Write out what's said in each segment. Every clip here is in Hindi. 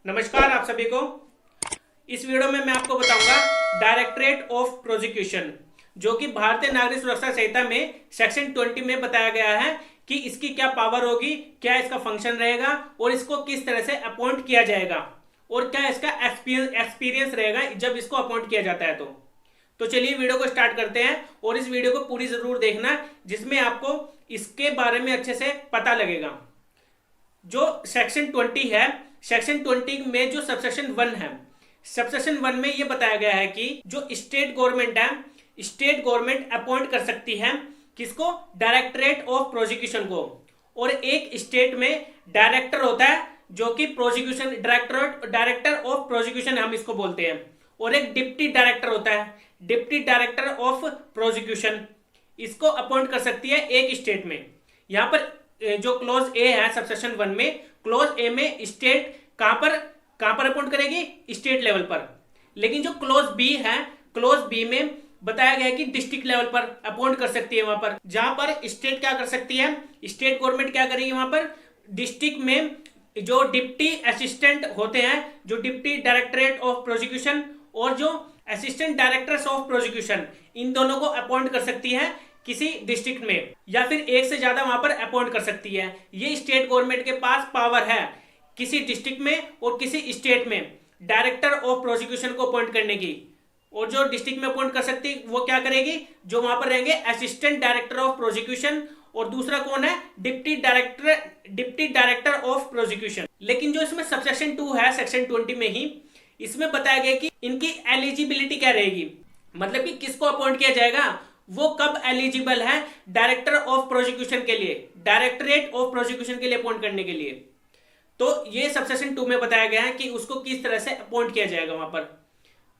नमस्कार आप सभी को। इस वीडियो में मैं आपको बताऊंगा डायरेक्टरेट ऑफ प्रोसिक्यूशन, जो कि भारतीय नागरिक सुरक्षा संहिता में सेक्शन 20 में बताया गया है कि इसकी क्या पावर होगी, क्या इसका फंक्शन रहेगा और इसको किस तरह से अपॉइंट किया जाएगा और क्या इसका एक्सपीरियंस रहेगा जब इसको अपॉइंट किया जाता है। तो चलिए वीडियो को स्टार्ट करते हैं और इस वीडियो को पूरी जरूर देखना, जिसमें आपको इसके बारे में अच्छे से पता लगेगा। जो सेक्शन 20 है, सेक्शन 20 में जो सबसेक्शन 1 है, सबसेक्शन 1 में यह बताया गया है कि जो स्टेट गवर्नमेंट है, स्टेट गवर्नमेंट अपॉइंट कर सकती है किसको, डायरेक्टरेट ऑफ प्रोसिक्यूशन को। और एक स्टेट में डायरेक्टर होता है जो कि प्रोसिक्यूशन डायरेक्टर ऑफ प्रोसिक्यूशन हम इसको बोलते हैं, और एक डिप्टी डायरेक्टर होता है, डिप्टी डायरेक्टर ऑफ प्रोसिक्यूशन। इसको अपॉइंट कर सकती है एक स्टेट में। यहां पर जो क्लोज ए है सबसेक्शन 1 में, क्लोज ए में स्टेट कहां पर अपॉइंट करेगी, स्टेट लेवल पर। लेकिन जो क्लोज बी है, क्लोज बी में बताया गया है कि डिस्ट्रिक्ट लेवल पर अपॉइंट कर सकती है। वहां पर जहां पर स्टेट क्या कर सकती है, स्टेट गवर्नमेंट क्या करेगी, वहां पर डिस्ट्रिक्ट में जो डिप्टी असिस्टेंट होते हैं, जो डिप्टी डायरेक्टरेट ऑफ प्रोसिक्यूशन और जो असिस्टेंट डायरेक्टर्स ऑफ प्रोसिक्यूशन, इन दोनों को अपॉइंट कर सकती है किसी डिस्ट्रिक्ट में, या फिर एक से ज्यादा वहां पर अपॉइंट कर सकती है। ये स्टेट गवर्नमेंट के पास पावर है किसी डिस्ट्रिक्ट में और किसी स्टेट में डायरेक्टर ऑफ प्रोसिक्यूशन को अपॉइंट करने की। और जो डिस्ट्रिक्ट में अपॉइंट कर सकती वो क्या करेगी, जो वहां पर रहेंगे असिस्टेंट डायरेक्टर ऑफ प्रोसिक्यूशन, और दूसरा कौन है, डिप्टी डायरेक्टर ऑफ प्रोसिक्यूशन। लेकिन जो इसमें सबसेक्शन 2 है सेक्शन 20 में ही, इसमें बताया गया कि इनकी एलिजिबिलिटी क्या रहेगी, मतलब कि किसको अपॉइंट किया जाएगा, वो कब एलिजिबल है डायरेक्टर ऑफ प्रोसिक्यूशन के लिए, डायरेक्टरेट ऑफ प्रोसिक्यूशन के लिए अपॉइंट करने के लिए। तो ये सबसेक्शन 2 में बताया गया है कि उसको किस तरह से अपॉइंट किया जाएगा वहां पर।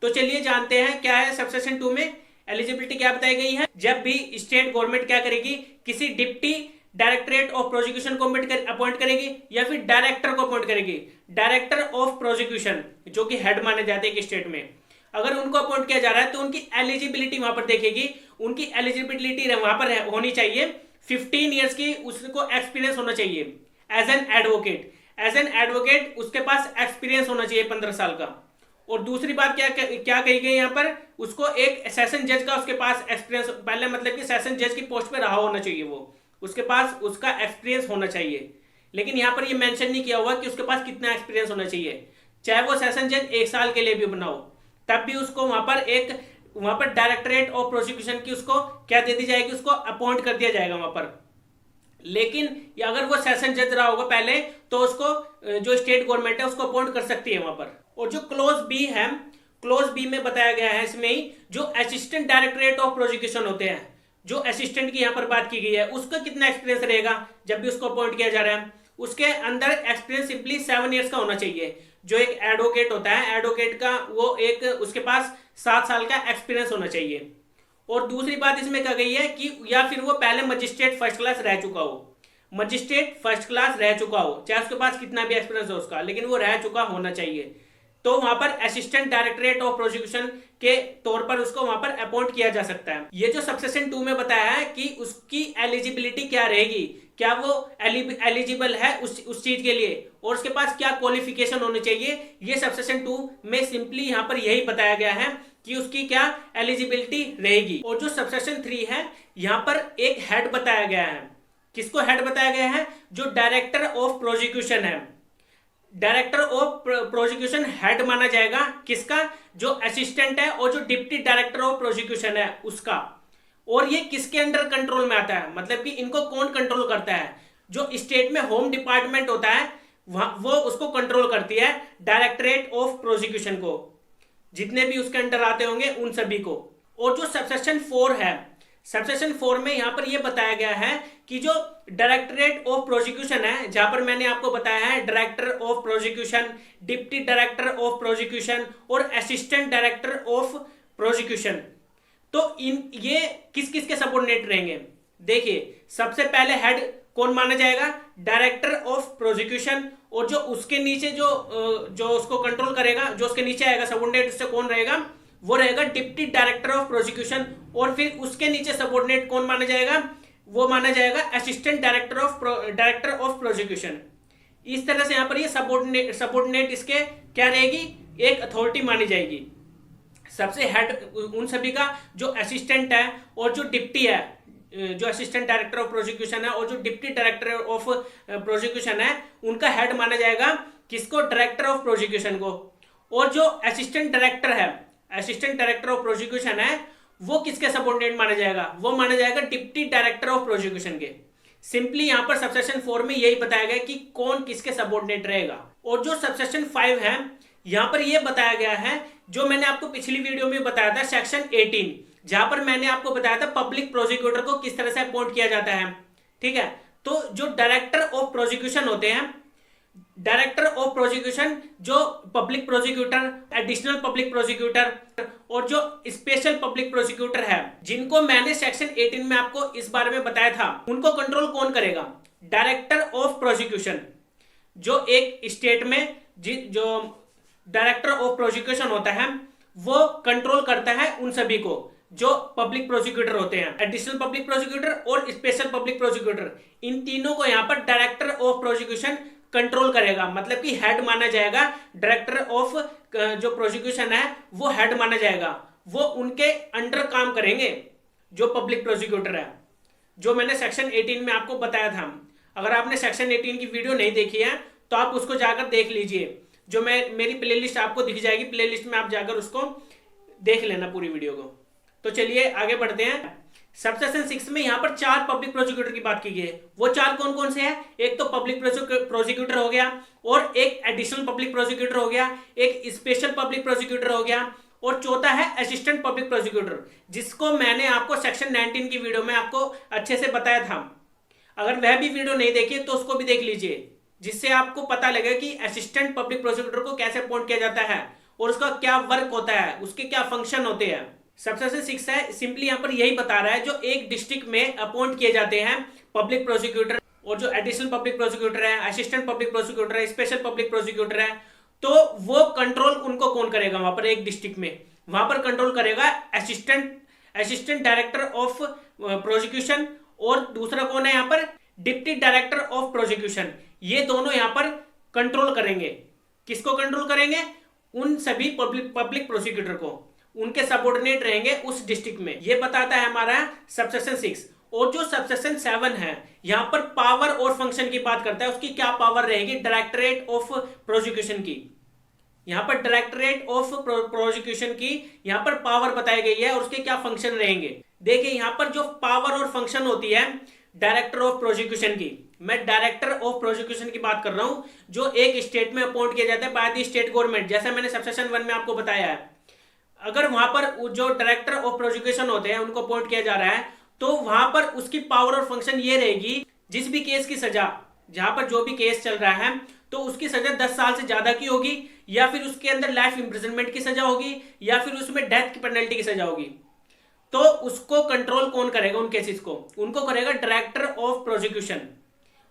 तो चलिए जानते हैं क्या है सबसेक्शन 2 में एलिजिबिलिटी क्या बताई गई है। जब भी स्टेट गवर्नमेंट क्या करेगी, किसी डिप्टी डायरेक्टरेट ऑफ प्रोसिक्यूशन को अपॉइंट करेगी या फिर डायरेक्टर को अपॉइंट करेगी, डायरेक्टर ऑफ प्रोसिक्यूशन जो कि हेड माने जाते हैं एक स्टेट में, अगर उनको अपॉइंट किया जा रहा है तो उनकी एलिजिबिलिटी वहां पर देखेगी। उनकी एलिजिबिलिटी वहां पर होनी चाहिए 15 ईयर्स की, उसको एक्सपीरियंस होना चाहिए as an advocate. As an advocate उसके पास एक्सपीरियंस होना चाहिए 15 साल का। और दूसरी बात क्या कही गई यहाँ पर, उसको एक सेशन जज का उसके पास एक्सपीरियंस, पहले मतलब कि सेशन जज की पोस्ट पे रहा होना चाहिए, वो उसके पास उसका एक्सपीरियंस होना चाहिए। लेकिन यहाँ पर ये मेंशन नहीं किया हुआ कि उसके पास कितना एक्सपीरियंस होना चाहिए। चाहे वो सेशन जज 1 साल के लिए भी बनाओ, तब भी उसको वहां पर डायरेक्टरेट ऑफ प्रोसिक्यूशन की उसको क्या दे दी जाएगी, उसको अपॉइंट कर दिया जाएगा वहां पर। लेकिन अगर वो सेशन जज रहा होगा पहले, तो उसको जो स्टेट गवर्नमेंट है उसको अपॉइंट कर सकती है वहां पर। और जो क्लोज बी है, क्लोज बी में बताया गया है इसमें ही, जो असिस्टेंट डायरेक्टरेट ऑफ प्रोसिक्यूशन होते हैं, जो असिस्टेंट की यहाँ पर बात की गई है, उसका कितना एक्सपीरियंस रहेगा जब भी उसको अपॉइंट किया जा रहा है। उसके अंदर एक्सपीरियंस सिंपली 7 ईयर्स का होना चाहिए। जो एक एडवोकेट होता है, एडवोकेट का वो एक उसके पास 7 साल का एक्सपीरियंस होना चाहिए। और दूसरी बात इसमें कहा गई है कि या फिर वो पहले मजिस्ट्रेट फर्स्ट क्लास रह चुका हो, मजिस्ट्रेट फर्स्ट क्लास रह चुका हो, चाहे उसके पास कितना भी एक्सपीरियंस हो उसका, लेकिन वो रह चुका होना चाहिए। तो वहां पर असिस्टेंट डायरेक्टरेट ऑफ प्रोसिक्यूशन के तौर पर उसको वहां पर अपॉइंट किया जा सकता है। ये जो सबसेक्शन 2 में बताया है कि उसकी एलिजिबिलिटी क्या रहेगी, क्या वो एलिजिबल है उस चीज के लिए, और उसके पास क्या क्वालिफिकेशन होनी चाहिए, ये सबसेक्शन 2 में सिंपली यहाँ पर यही बताया गया है कि उसकी क्या एलिजिबिलिटी रहेगी। और जो सबसेक्शन 3 है, यहाँ पर एक हेड बताया गया है। किसको हेड बताया गया है, जो डायरेक्टर ऑफ प्रोसिक्यूशन है, डायरेक्टर ऑफ प्रोसिक्यूशन हेड माना जाएगा किसका, जो असिस्टेंट है और जो डिप्टी डायरेक्टर ऑफ प्रोसिक्यूशन है उसका। और ये किसके अंडर कंट्रोल में आता है, मतलब कि इनको कौन कंट्रोल करता है, जो स्टेट में होम डिपार्टमेंट होता है वो उसको कंट्रोल करती है, डायरेक्टरेट ऑफ प्रोसिक्यूशन को, जितने भी उसके अंडर आते होंगे उन सभी को। और जो सबसेक्शन 4 है, सबसेक्शन 4 में यहां पर यह बताया गया है कि जो डायरेक्टरेट ऑफ प्रोसिक्यूशन है, जहां पर मैंने आपको बताया है director of prosecution, deputy director of prosecution और असिस्टेंट डायरेक्टर ऑफ प्रोसिक्यूशन, तो ये किस किस के सबऑर्डिनेट रहेंगे। देखिए सबसे पहले हेड कौन माना जाएगा, डायरेक्टर ऑफ प्रोसिक्यूशन, और जो उसके नीचे जो उसको कंट्रोल करेगा, जो उसके नीचे आएगा सबऑर्डिनेट, उससे कौन रहेगा, वो रहेगा डिप्टी डायरेक्टर ऑफ प्रोसिक्यूशन। और फिर उसके नीचे सबऑर्डिनेट कौन माना जाएगा, वो माना जाएगा असिस्टेंट डायरेक्टर ऑफ प्रोसिक्यूशन। इस तरह से यहाँ पर ये सबऑर्डिनेट इसके क्या रहेगी, एक अथॉरिटी मानी जाएगी। सबसे हेड उन सभी का जो असिस्टेंट है और जो डिप्टी है, जो असिस्टेंट डायरेक्टर ऑफ प्रोसिक्यूशन है और जो डिप्टी डायरेक्टर ऑफ प्रोसिक्यूशन है, उनका हेड माना जाएगा किसको, डायरेक्टर ऑफ प्रोसिक्यूशन को। और जो असिस्टेंट डायरेक्टर है, असिस्टेंट डायरेक्टर ऑफ प्रोसिक्यूशन है, वो किसके सबऑर्डिनेट माना जाएगा, वो माना जाएगा डिप्टी डायरेक्टर ऑफ प्रोसिक्यूशन के। सिंपली यहां पर सबसेक्शन 4 में यही बताया गया कि कौन किसके सबऑर्डिनेट रहेगा। और जो सबसेक्शन 5 है, यहां पर यह बताया गया है, जो मैंने आपको पिछली वीडियो में बताया था सेक्शन 18, जहां पर मैंने आपको बताया था पब्लिक प्रोसिक्यूटर को किस तरह से अपॉइंट किया जाता है। ठीक है, तो जो डायरेक्टर ऑफ प्रोसिक्यूशन होते हैं, डायरेक्टर ऑफ प्रोसिक्यूशन, जो public prosecutor, additional public prosecutor और जो स्पेशल पब्लिक प्रोसिक्यूटर है, जिनको मैंने सेक्शन 18 में आपको इस बारे में बताया था, उनको कंट्रोल कौन करेगा, डायरेक्टर ऑफ प्रोसिक्यूशन। जो एक स्टेट में जो डायरेक्टर ऑफ प्रोसिक्यूशन होता है, वो कंट्रोल करता है उन सभी को जो पब्लिक प्रोसिक्यूटर होते हैं, एडिशनल पब्लिक प्रोसिक्यूटर और स्पेशल पब्लिक प्रोसिक्यूटर। इन तीनों को यहां पर डायरेक्टर ऑफ प्रोसिक्यूशन कंट्रोल करेगा, मतलब कि हेड माना जाएगा। डायरेक्टर ऑफ जो प्रोसिक्यूशन है वो हेड माना जाएगा, वो उनके अंडर काम करेंगे जो पब्लिक प्रोसिक्यूटर है, जो मैंने सेक्शन 18 में आपको बताया था। अगर आपने सेक्शन 18 की वीडियो नहीं देखी है तो आप उसको जाकर देख लीजिए, जो मेरी प्लेलिस्ट आपको दिख जाएगी, प्लेलिस्ट में आप जाकर उसको देख लेना पूरी वीडियो को। तो चलिए आगे बढ़ते हैं। सबसेक्शन 6 में यहाँ पर 4 पब्लिक प्रोसिक्यूटर की बात की गई है। वो 4 कौन कौन से हैं? एक तो पब्लिक प्रोसिक्यूटर हो गया, और एक एडिशनल पब्लिक प्रोसिक्यूटर हो गया, एक स्पेशल पब्लिक प्रोसिक्यूटर हो गया, और चौथा है असिस्टेंट पब्लिक प्रोसिक्यूटर, जिसको मैंने आपको सेक्शन 19 की वीडियो में आपको अच्छे से बताया था। अगर वह भी वीडियो नहीं देखी तो उसको भी देख लीजिए, जिससे आपको पता लगे कि असिस्टेंट पब्लिक प्रोसिक्यूटर को कैसे अपॉइंट किया जाता है और उसका क्या वर्क होता है, उसके क्या फंक्शन होते हैं। सबसेक्शन 6 है, सिंपली यहाँ पर यही बता रहा है, जो एक डिस्ट्रिक्ट में अपॉइंट किए जाते हैं पब्लिक प्रोसिक्यूटर, और जो एडिशनल पब्लिक प्रोसिक्यूटर है, असिस्टेंट पब्लिक प्रोसिक्यूटर है, स्पेशल पब्लिक प्रोसिक्यूटर है, तो वो कंट्रोल उनको कौन करेगा वहां पर एक डिस्ट्रिक्ट में? वहां पर कंट्रोल करेगा असिस्टेंट डायरेक्टर ऑफ प्रोसिक्यूशन, और दूसरा कौन है यहाँ पर? Deputy director of prosecution. ये दोनों यहां पर कंट्रोल करेंगे। किसको कंट्रोल करेंगे? उन सभी पब्लिक प्रोसिक्यूटर को, उनके सबऑर्डिनेट रहेंगे उस डिस्ट्रिक्ट में। ये बताता है हमारा सबसेक्शन 6। और जो सबसेक्शन 7 है, यहां पर पावर और फंक्शन की बात करता है। उसकी क्या पावर रहेगी? डायरेक्टरेट ऑफ प्रोसिक्यूशन की। यहां पर डायरेक्टरेट ऑफ प्रोसिक्यूशन की यहां पर पावर बताई गई है और उसके क्या फंक्शन रहेंगे। देखिए यहां पर जो पावर और फंक्शन होती है डायरेक्टर ऑफ प्रोसिक्यूशन की, मैं डायरेक्टर ऑफ प्रोसिक्यूशन की बात कर रहा हूं, जो एक स्टेट में अपॉइंट किया जाता है बाय द स्टेट गवर्नमेंट, जैसा मैंने सबसेक्शन 1 में आपको बताया है। अगर वहां पर जो डायरेक्टर ऑफ प्रोसिक्यूशन होते हैं उनको अपॉइंट किया जा रहा है, तो वहां पर उसकी पावर और फंक्शन ये रहेगी, जिस भी केस की सजा, जहां पर जो भी केस चल रहा है, तो उसकी सजा 10 साल से ज्यादा की होगी, या फिर उसके अंदर लाइफ इंप्रिजनमेंट की सजा होगी, या फिर उसमें डेथ की पेनल्टी की सजा होगी, तो उसको कंट्रोल कौन करेगा? उन केसेस को उनको करेगा डायरेक्टर ऑफ प्रोसिक्यूशन।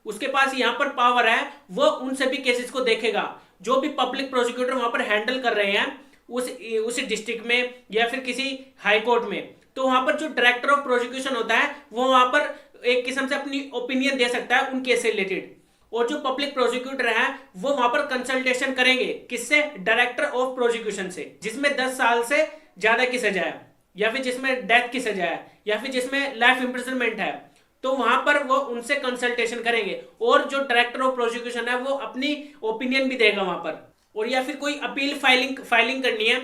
उसके पास यहां पर पावर है, वो उन सभी केसेस को देखेगा जो भी पब्लिक प्रोसिक्यूटर वहां पर हैंडल कर रहे हैं उस डिस्ट्रिक्ट में या फिर किसी हाई कोर्ट में। तो वहां पर जो डायरेक्टर ऑफ प्रोसिक्यूशन होता है, वो वहां पर एक किस्म से अपनी ओपिनियन दे सकता है उन केस से रिलेटेड, और जो पब्लिक प्रोसिक्यूटर है वो वहां पर कंसल्टेशन करेंगे। किससे? डायरेक्टर ऑफ प्रोसिक्यूशन से, जिसमें 10 साल से ज्यादा की सजा है, या फिर जिसमें डेथ की सजा है, या फिर जिसमें लाइफ इंप्रिजनमेंट है, तो वहां पर वो उनसे कंसल्टेशन करेंगे। और जो डायरेक्टर ऑफ प्रोसिक्यूशन है वो अपनी ओपिनियन भी देगा वहां पर। और या फिर कोई अपील फाइलिंग करनी है,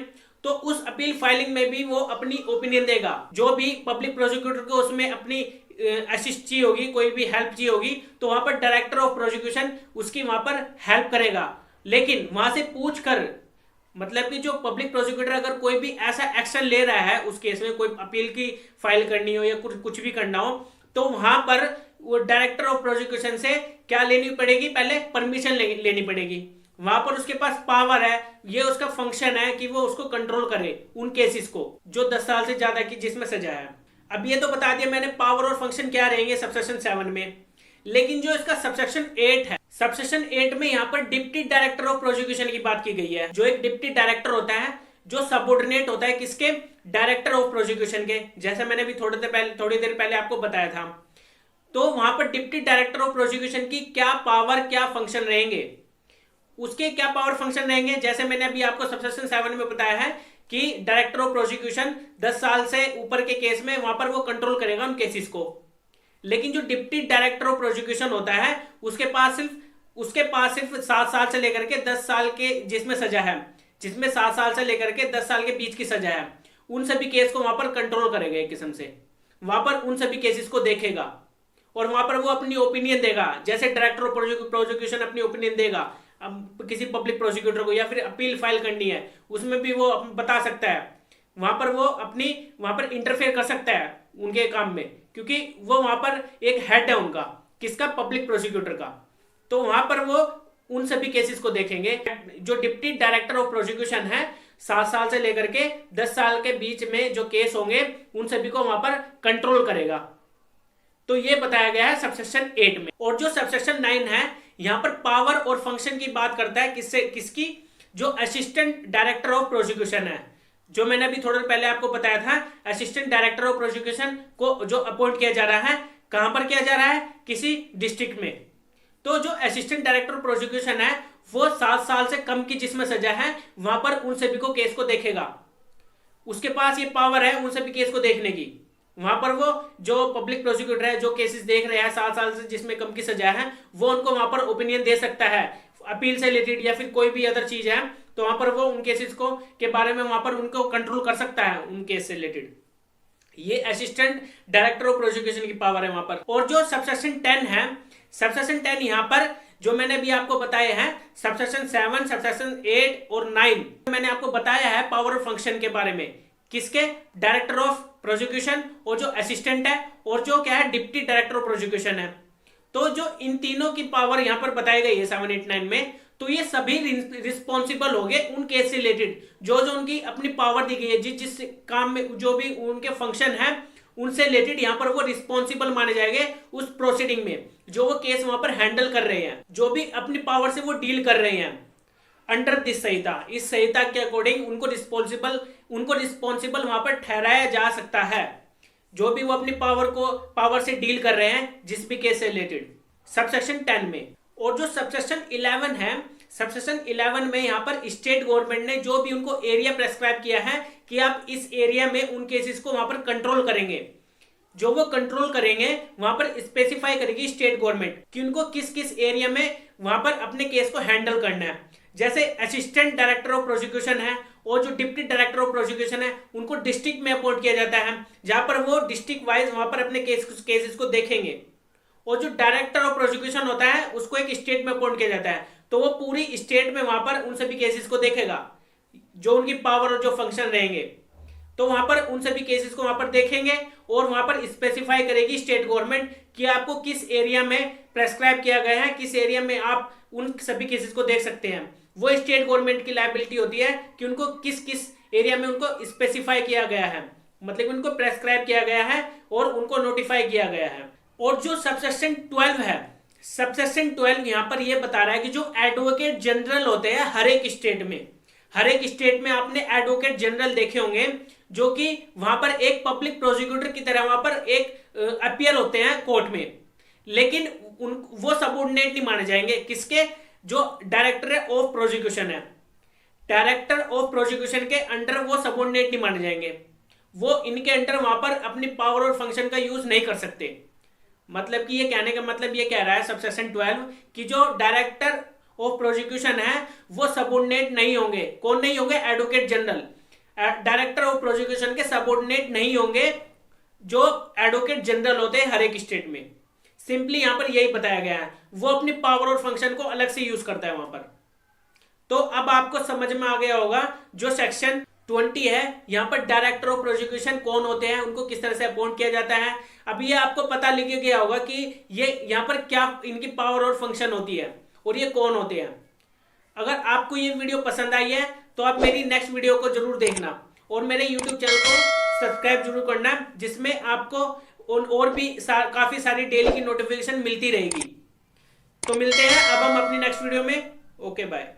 तो उस अपील फाइलिंग में भी वो अपनी ओपिनियन देगा। जो भी पब्लिक प्रोसिक्यूटर को उसमें अपनी असिस्ट चाहिए होगी, कोई भी हेल्प चाहिए होगी, तो वहां पर डायरेक्टर ऑफ प्रोसिक्यूशन उसकी वहां पर हेल्प करेगा। लेकिन वहां से पूछ कर, मतलब कि जो पब्लिक प्रोसिक्यूटर अगर कोई भी ऐसा एक्शन ले रहा है उस केस में, कोई अपील की फाइल करनी हो या कुछ भी करना हो, तो वहां पर वो डायरेक्टर ऑफ प्रोसिक्यूशन से क्या लेनी पड़ेगी? पहले परमिशन लेनी पड़ेगी। वहां पर उसके पास पावर है, ये उसका फंक्शन है कि वो उसको कंट्रोल करे उन केसेस को जो 10 साल से ज्यादा की जिसमें सजा है। अब ये तो बता दिया मैंने पावर और फंक्शन क्या रहेंगे सबसेक्शन 7 में। लेकिन जो इसका सबसेक्शन 8 है, सबसेक्शन 8 में यहाँ पर डिप्टी डायरेक्टर ऑफ प्रोसिक्यूशन की बात की गई है। जो एक डिप्टी डायरेक्टर होता है, जो सबऑर्डिनेट होता है किसके? डायरेक्टर ऑफ प्रोसिक्यूशन के, जैसे मैंने भी थोड़ी देर पहले आपको बताया था। तो वहां पर डिप्टी डायरेक्टर ऑफ प्रोसिक्यूशन की क्या पावर, क्या फंक्शन रहेंगे, उसके क्या पावर फंक्शन रहेंगे। जैसे मैंने अभी आपको सबसेक्शन 7 में बताया है कि डायरेक्टर ऑफ प्रोसिक्यूशन 10 साल से ऊपर के केस में वहां पर वो कंट्रोल करेगा उन केसेस को। लेकिन जो डिप्टी डायरेक्टर ऑफ प्रोसिक्यूशन होता है उसके पास सिर्फ 7 साल से लेकर के 10 साल के जिसमें सजा है, जिसमें 7 साल से लेकर के 10 साल के बीच की सजा है, उन सभी केस को वहां पर कंट्रोल करेगा एक किस्म से। वहां पर उन सभी केसेस को देखेगा और वहां पर वो अपनी ओपिनियन देगा। जैसे डायरेक्टर ऑफ प्रोसिक्यूशन अपनी ओपिनियन देगा किसी पब्लिक प्रोसिक्यूटर को, या फिर अपील फाइल करनी है उसमें भी वो बता सकता है। वहां पर वो वहां पर इंटरफेयर कर सकता है उनके काम में, क्योंकि वो वहां पर एक हेड है उनका, किसका, पब्लिक प्रोसिक्यूटर का। तो वहां पर वो उन सभी केसेस को देखेंगे। जो डिप्टी डायरेक्टर ऑफ प्रोसिक्यूशन है 7 साल से लेकर के 10 साल के बीच में जो केस होंगे उन सभी को वहां पर कंट्रोल करेगा। तो ये बताया गया है सबसेक्शन 8 में। और जो सबसेक्शन 9 है यहां पर पावर और फंक्शन की बात करता है, किसकी, जो असिस्टेंट डायरेक्टर ऑफ प्रोसिक्यूशन है, जो मैंने अभी थोड़ा पहले आपको बताया था। असिस्टेंट डायरेक्टर ऑफ प्रोसिक्यूशन को जो अपॉइंट किया जा रहा है, कहां पर किया जा रहा है, किसी डिस्ट्रिक्ट में। तो जो असिस्टेंट डायरेक्टर ऑफ प्रोसिक्यूशन है वो 7 साल से कम की जिसमें सजा है वहां पर उन सभी को केस को देखेगा। उसके पास ये पावर है उन सभी केस को देखने की। वहां पर वो जो पब्लिक प्रोसिक्यूटर है, जो केसेस देख रहे हैं 7 साल से जिसमें कम की सजा है, वो उनको वहां पर ओपिनियन दे सकता है अपील से रिलेटेड या फिर कोई भी अदर चीज है, तो वहां पर वो उन केसेस को के बारे में वहां पर उनको कंट्रोल कर सकता है उन केस से रिलेटेड। ये असिस्टेंट डायरेक्टर ऑफ प्रोसिक्यूशन की पावर है वहां पर। और जो सबसेक्शन 10 है, सबसेक्शन 10 यहां पर जो मैंने भी आपको बताया है, सबसेक्शन 7, सबसेक्शन 8 और 9 मैंने आपको बताया है पावर और फंक्शन के बारे में, किसके, डायरेक्टर ऑफ प्रोसिक्यूशन और जो असिस्टेंट है और जो क्या है डिप्टी डायरेक्टर ऑफ प्रोसिक्यूशन है। तो जो इन तीनों की पावर यहां पर बताई गई है 7, 8, 9 में, तो ये सभी रिस्पॉन्सिबल हो गए उन केस से रिलेटेड जो उनकी अपनी पावर दी गई है, जिस काम में जो भी उनके फंक्शन है उनसे रिलेटेड यहां पर वो रिस्पॉन्सिबल माने जाएंगे उस प्रोसीडिंग में, जो वो केस वहां पर हैंडल कर रहे हैं, जो भी अपनी पावर से वो डील कर रहे हैं अंडर दिस संहिता। इस संहिता के अकॉर्डिंग उनको रिस्पॉन्सिबल वहां पर ठहराया जा सकता है, जो भी वो अपनी पावर से डील कर रहे हैं जिस भी केस से रिलेटेड, सबसेक्शन 10 में। और जो सबसेक्शन 11 है, सबसेक्शन 11 में यहां पर स्टेट गवर्नमेंट ने जो भी उनको एरिया प्रेस्क्राइब किया है कि आप इस एरिया में उन केसेस को वहां पर कंट्रोल करेंगे, जो वो कंट्रोल करेंगे वहां पर स्पेसिफाई करेगी स्टेट गवर्नमेंट कि उनको किस किस एरिया में वहां पर अपने केस को हैंडल करना है। जैसे असिस्टेंट डायरेक्टर ऑफ प्रोसिक्यूशन है और जो डिप्टी डायरेक्टर ऑफ प्रोसिक्यूशन है उनको डिस्ट्रिक्ट में अपॉइंट किया जाता है, जहां पर वो डिस्ट्रिक्ट वाइज वहां पर अपने केसेस को देखेंगे। और जो डायरेक्टर ऑफ प्रोसिक्यूशन होता है उसको एक स्टेट में अपॉइंट किया जाता है, तो वो पूरी स्टेट में वहां पर उन सभी केसेस को देखेगा, जो उनकी पावर और जो फंक्शन रहेंगे। तो वहां पर उन सभी केसेस को वहां पर देखेंगे और वहां पर स्पेसिफाई करेगी स्टेट गवर्नमेंट कि आपको किस एरिया में प्रेस्क्राइब किया गया है, किस एरिया में आप उन सभी केसेस को देख सकते हैं। वो स्टेट गवर्नमेंट की लायबिलिटी होती है कि उनको किस किस एरिया में उनको स्पेसिफाई किया गया है, मतलब उनको प्रेस्क्राइब किया गया है और उनको नोटिफाई किया गया है। और जो सबसेक्शन 12 है, सबसेक्शन 12 यहां पर यह बता रहा है कि जो एडवोकेट जनरल होते हैं हर एक स्टेट में आपने एडवोकेट जनरल देखे होंगे, जो कि वहां पर एक पब्लिक प्रोसिक्यूटर की तरह वहां पर एक अपीयर होते हैं कोर्ट में, लेकिन वो सबऑर्डिनेट नहीं माने जाएंगे। किसके, जो डायरेक्टर ऑफ प्रोसिक्यूशन है, डायरेक्टर ऑफ प्रोसिक्यूशन के अंडर वो सबऑर्डिनेट नहीं माने जाएंगे, वो इनके अंडर वहां पर अपनी पावर और फंक्शन का यूज नहीं कर सकते। मतलब कि ये कहने का मतलब ये कह रहा है सबसेक्शन 12 कि जो डायरेक्टर ऑफ प्रोसिक्यूशन है वो सबऑर्डिनेट नहीं होंगे। कौन नहीं होंगे, advocate general. Director of prosecution के सबऑर्डिनेट नहीं होंगे जो एडवोकेट जनरल होते हैं हर एक स्टेट में। सिंपली यहां पर यही बताया गया है, वो अपनी पावर और फंक्शन को अलग से यूज करता है वहां पर। तो अब आपको समझ में आ गया होगा जो सेक्शन 20 है, यहां पर डायरेक्टर ऑफ प्रोसिक्यूशन कौन होते हैं, उनको किस तरह से अपॉइंट किया जाता है। अब ये आपको पता लग गया होगा कि ये यहां पर क्या इनकी पावर और फंक्शन होती है और ये कौन होते हैं। अगर आपको ये वीडियो पसंद आई है तो आप मेरी नेक्स्ट वीडियो को जरूर देखना और मेरे यूट्यूब चैनल को सब्सक्राइब जरूर करना, जिसमें आपको और भी काफी सारी डेली की नोटिफिकेशन मिलती रहेगी। तो मिलते हैं अब हम अपनी नेक्स्ट वीडियो में। Okay bye.